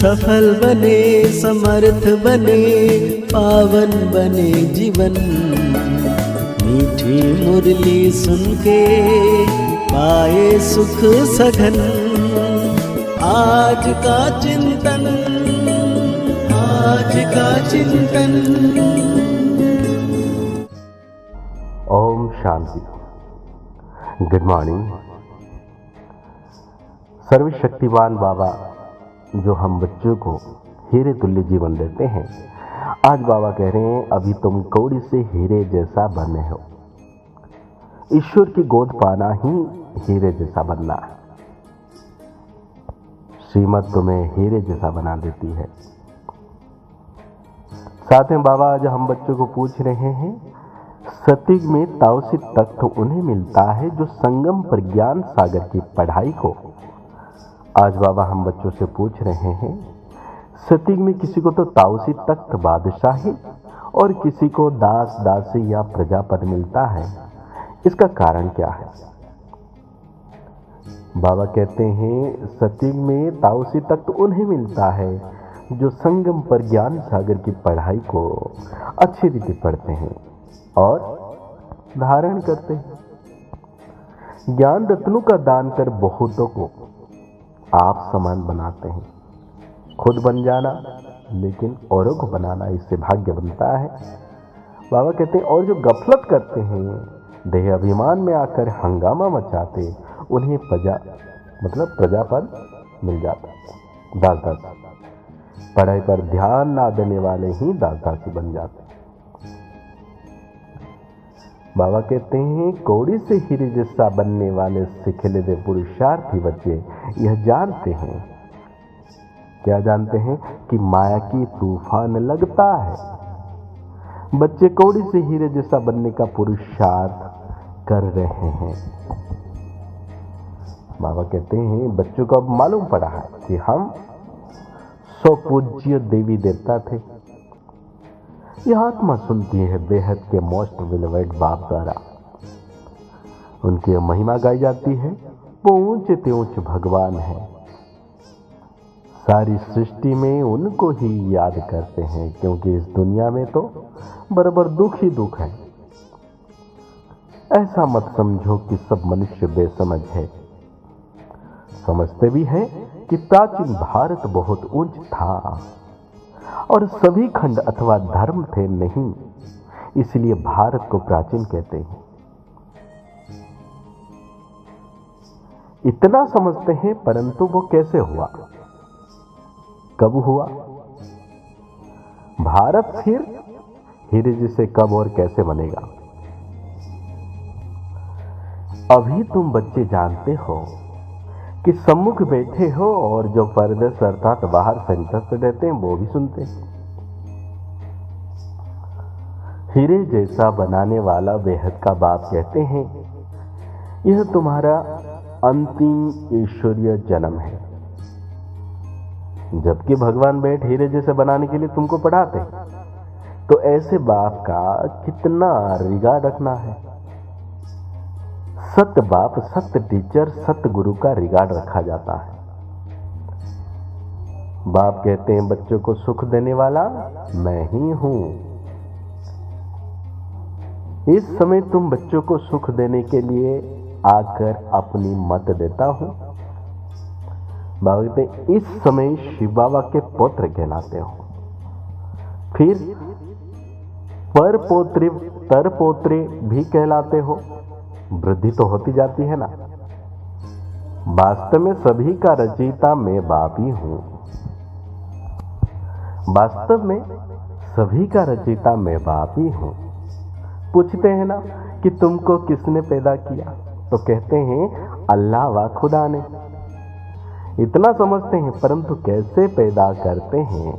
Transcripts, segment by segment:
सफल बने, समर्थ बने, पावन बने जीवन। मीठी मुरली सुन के पाए सुख सघन। आज का चिंतन, आज का चिंतन। ओम शांति। Good morning. सर्वशक्तिवान बाबा जो हम बच्चों को हीरे तुल्य जीवन देते हैं, आज बाबा कह रहे हैं अभी तुम कौड़ी से हीरे जैसा बने हो। ईश्वर की गोद पाना ही हीरे जैसा बनना है। श्रीमत तुम्हें हीरे जैसा बना देती है। साथ में बाबा आज हम बच्चों को पूछ रहे हैं, सतयुग में ताओसिक तख्त उन्हें मिलता है जो संगम पर ज्ञान सागर की पढ़ाई को। आज बाबा हम बच्चों से पूछ रहे हैं, सतयुग में किसी को तो ताओसिक तख्त बादशाही और किसी को दास दासी या प्रजापद मिलता है, इसका कारण क्या है? बाबा कहते हैं सतयुग में ताओसिक तख्त उन्हें मिलता है जो संगम पर ज्ञान सागर की पढ़ाई को अच्छी रीति पढ़ते हैं और धारण करते हैं। ज्ञान रत्नों का दान कर बहुतों को आप समान बनाते हैं। खुद बन जाना लेकिन औरों को बनाना, इससे भाग्य बनता है। बाबा कहते हैं और जो गफलत करते हैं, देह अभिमान में आकर हंगामा मचाते, उन्हें प्रजापद मिल जाता। दास दासी पढ़ाई पर ध्यान ना देने वाले ही दास दासी बन जाते। बाबा कहते हैं कौड़ी से हीरे जैसा बनने वाले सिखले पुरुषार्थी बच्चे यह जानते हैं, क्या जानते हैं कि माया की तूफान लगता है। बच्चे कौड़ी से हीरे जैसा बनने का पुरुषार्थ कर रहे हैं। बाबा कहते हैं बच्चों को अब मालूम पड़ा है कि हम 100 पूज्य देवी देवता थे। यह आत्मा सुनती है बेहद के मोस्ट बिलवेड बाप द्वारा। उनकी महिमा गाई जाती है। वो ऊंचे ते ऊंचे भगवान है। सारी सृष्टि में उनको ही याद करते हैं, क्योंकि इस दुनिया में तो बराबर दुख ही दुख है। ऐसा मत समझो कि सब मनुष्य बेसमझ है। समझते भी है कि प्राचीन भारत बहुत ऊंच था और सभी खंड अथवा धर्म थे नहीं, इसलिए भारत को प्राचीन कहते हैं। इतना समझते हैं, परंतु वो कैसे हुआ, कब हुआ? भारत फिर हीरे जैसे कब और कैसे बनेगा? अभी तुम बच्चे जानते हो कि सम्मुख बैठे हो और जो पर्दे से अर्थात बाहर सेंटर पे रहते हैं वो भी सुनते हैं। हीरे जैसा बनाने वाला बेहद का बाप कहते हैं यह तुम्हारा अंतिम ईश्वरीय जन्म है। जबकि भगवान बैठ हीरे जैसे बनाने के लिए तुमको पढ़ाते, तो ऐसे बाप का कितना रिगार्ड रखना है। सत्य बाप, सत्य टीचर, सत्य गुरु का रिगार्ड रखा जाता है। बाप कहते हैं बच्चों को सुख देने वाला मैं ही हूं। इस समय तुम बच्चों को सुख देने के लिए आकर अपनी मत देता हूं। बाबा कहते हैं इस समय शिव बाबा के पुत्र कहलाते हो। फिर पर पोत्री तर पोत्रे भी कहलाते हो। वृद्धि तो होती जाती है ना। वास्तव में सभी का रचयिता मैं बाप ही हूं। वास्तव में सभी का रचयिता मैं बाप ही हूं। पूछते हैं ना कि तुमको किसने पैदा किया, तो कहते हैं अल्लाह व खुदा ने। इतना समझते हैं, परंतु कैसे पैदा करते हैं,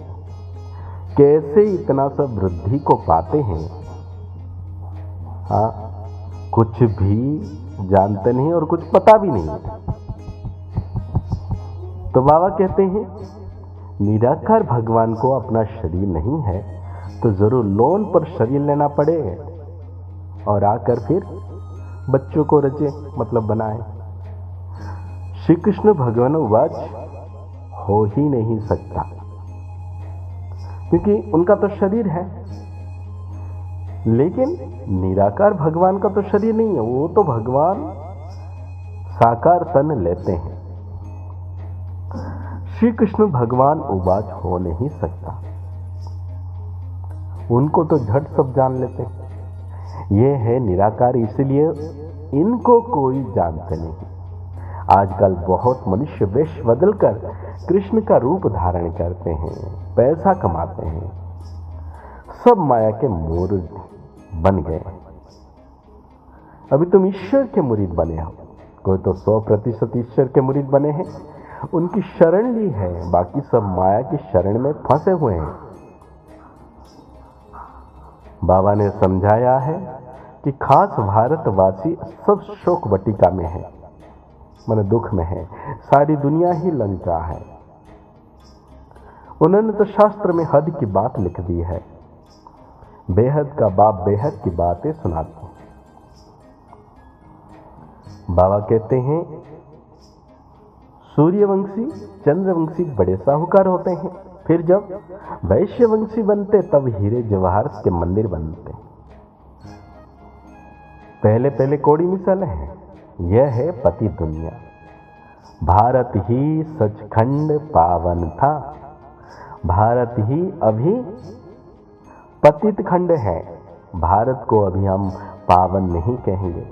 कैसे इतना सब वृद्धि को पाते हैं, हाँ, कुछ भी जानते नहीं और कुछ पता भी नहीं। तो बाबा कहते हैं निराकार भगवान को अपना शरीर नहीं है तो जरूर लोन पर शरीर लेना पड़े और आकर फिर बच्चों को रचे, मतलब बनाए। श्री कृष्ण भगवान वाच हो ही नहीं सकता, क्योंकि उनका तो शरीर है, लेकिन निराकार भगवान का तो शरीर नहीं है। वो तो भगवान साकार तन लेते हैं। श्री कृष्ण भगवान उवाच हो नहीं सकता, उनको तो झट सब जान लेते हैं। ये है निराकार, इसलिए इनको कोई जानते नहीं। आजकल बहुत मनुष्य वेश बदलकर कृष्ण का रूप धारण करते हैं, पैसा कमाते हैं, सब माया के मुरीद बन गए। अभी तुम ईश्वर के मुरीद बने हो, कोई तो 100% ईश्वर के मुरीद बने हैं, उनकी शरण ली है, बाकी सब माया की शरण में फंसे हुए हैं। बाबा ने समझाया है कि खास भारतवासी सब शोक वटिका में है, माने दुख में है, सारी दुनिया ही लंका है। उन्होंने तो शास्त्र में हद की बात लिख दी है, बेहद का बाप बेहद की बातें सुनाते हैं। बाबा कहते हैं सूर्यवंशी चंद्रवंशी बड़े साहूकार होते हैं, फिर जब वैश्यवंशी बनते तब हीरे जवाहर के मंदिर बनते। पहले पहले कौड़ी मिसाल है, यह है पति दुनिया। भारत ही सचखंड पावन था, भारत ही अभी पतित खंड है, भारत को अभी हम पावन नहीं कहेंगे,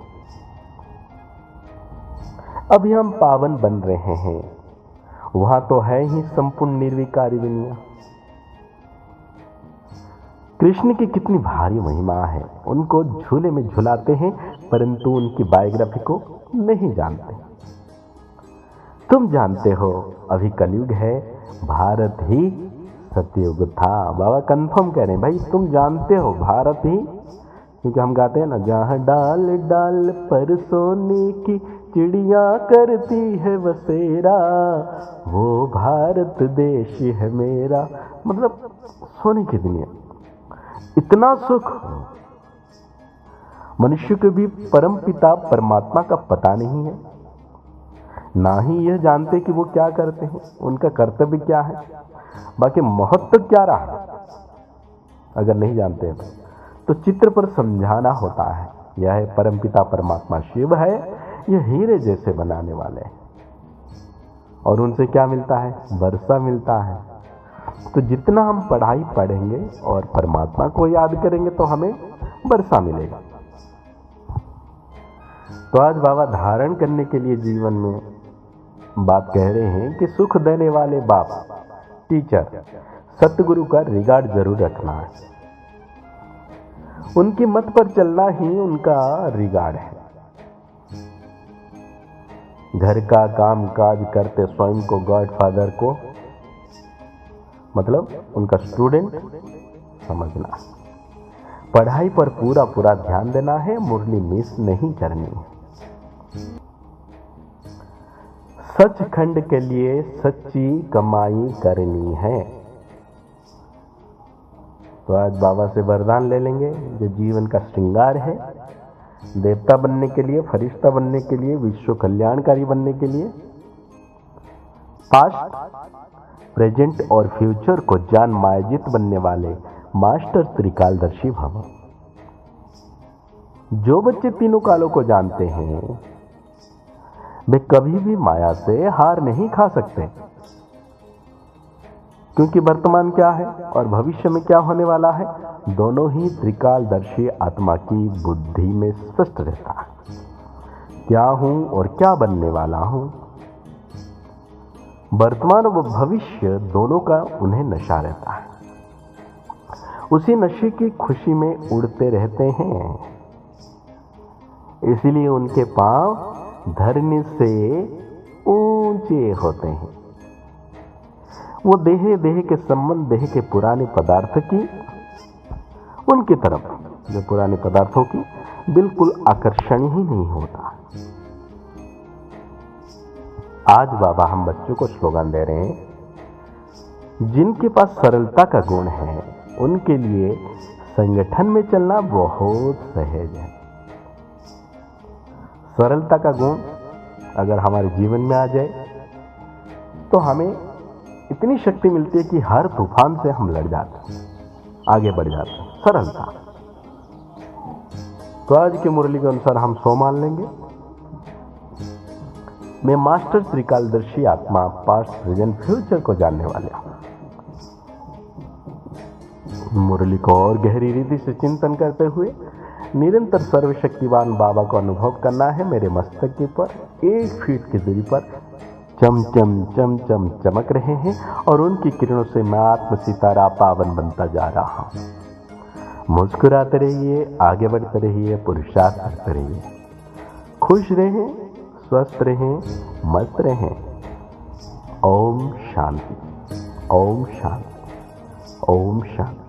अभी हम पावन बन रहे हैं। वहां तो है ही संपूर्ण निर्विकारी दुनिया। कृष्ण की कितनी भारी महिमा है, उनको झूले में झुलाते हैं परंतु उनकी बायोग्राफी को नहीं जानते। तुम जानते हो अभी कलयुग है, भारत ही सतयुग था। बाबा कंफर्म कह रहे हैं, भाई तुम जानते हो भारत ही, क्योंकि हम गाते हैं ना, जहां डाल डाल पर सोने की चिड़िया करती है बसेरा, वो भारत देश है मेरा। मतलब सोने की दुनिया, इतना सुख मनुष्य को भी परम पिता परमात्मा का पता नहीं है, ना ही यह जानते कि वो क्या करते हैं, उनका कर्तव्य क्या है, बाकी महत्व क्या रहा अगर नहीं जानते हैं तो चित्र पर समझाना होता है। यह है परम पिता परमात्मा शिव है, यह हीरे जैसे बनाने वाले हैं, और उनसे क्या मिलता है, वर्षा मिलता है। तो जितना हम पढ़ाई पढ़ेंगे और परमात्मा को याद करेंगे तो हमें वर्षा मिलेगा। तो आज बाबा धारण करने के लिए जीवन में बात कह रहे हैं कि सुख देने वाले बाप टीचर सतगुरु का रिगार्ड जरूर रखना है, उनकी मत पर चलना ही उनका रिगार्ड है। घर का काम काज करते स्वयं को गॉडफादर को मतलब उनका स्टूडेंट समझना, पढ़ाई पर पूरा पूरा ध्यान देना है, मुरली मिस नहीं करनी है। सचखंड के लिए सच्ची कमाई करनी है। तो आज बाबा से वरदान ले लेंगे, जो जीवन का श्रृंगार है, देवता बनने के लिए, फरिश्ता बनने के लिए, विश्व कल्याणकारी बनने के लिए, पास्ट प्रेजेंट और फ्यूचर को जान मायाजित बनने वाले मास्टर त्रिकालदर्शी भव। जो बच्चे तीनों कालों को जानते हैं वे कभी भी माया से हार नहीं खा सकते, क्योंकि वर्तमान क्या है और भविष्य में क्या होने वाला है, दोनों ही त्रिकालदर्शी आत्मा की बुद्धि में स्पष्ट रहता है। क्या हूं और क्या बनने वाला हूं, वर्तमान व भविष्य दोनों का उन्हें नशा रहता है। उसी नशे की खुशी में उड़ते रहते हैं, इसलिए उनके पांव धरने से ऊंचे होते हैं। वो देह के संबंध, देह के पुराने पदार्थ की, उनकी तरफ जो पुराने पदार्थों की बिल्कुल आकर्षण ही नहीं होता। आज बाबा हम बच्चों को स्लोगन दे रहे हैं, जिनके पास सरलता का गुण है उनके लिए संगठन में चलना बहुत सहज है। सरलता का गुण अगर हमारे जीवन में आ जाए तो हमें इतनी शक्ति मिलती है कि हर तूफान से हम लड़ जाते हैं, आगे बढ़ जाते हैं, सरलता। तो आज की मुरली के अनुसार हम 100 मान लेंगे। मैं मास्टर त्रिकालदर्शी आत्मा, पास्ट प्रेजेंट फ्यूचर को जानने वाले हूं। मुरली को और गहरी रीति से चिंतन करते हुए निरंतर सर्वशक्तिवान बाबा को अनुभव करना है। मेरे मस्तक के ऊपर 1 फीट की दूरी पर चम चम चम चम चमक रहे हैं और उनकी किरणों से मैं आत्म सितारा पावन बनता जा रहा हूं। मुस्कुराते रहिए, आगे बढ़ते रहिए, पुरुषार्थ करते रहिए, खुश रहें, स्वस्थ रहें, मस्त रहें। ओम शांति, ओम शांति, ओम शांति।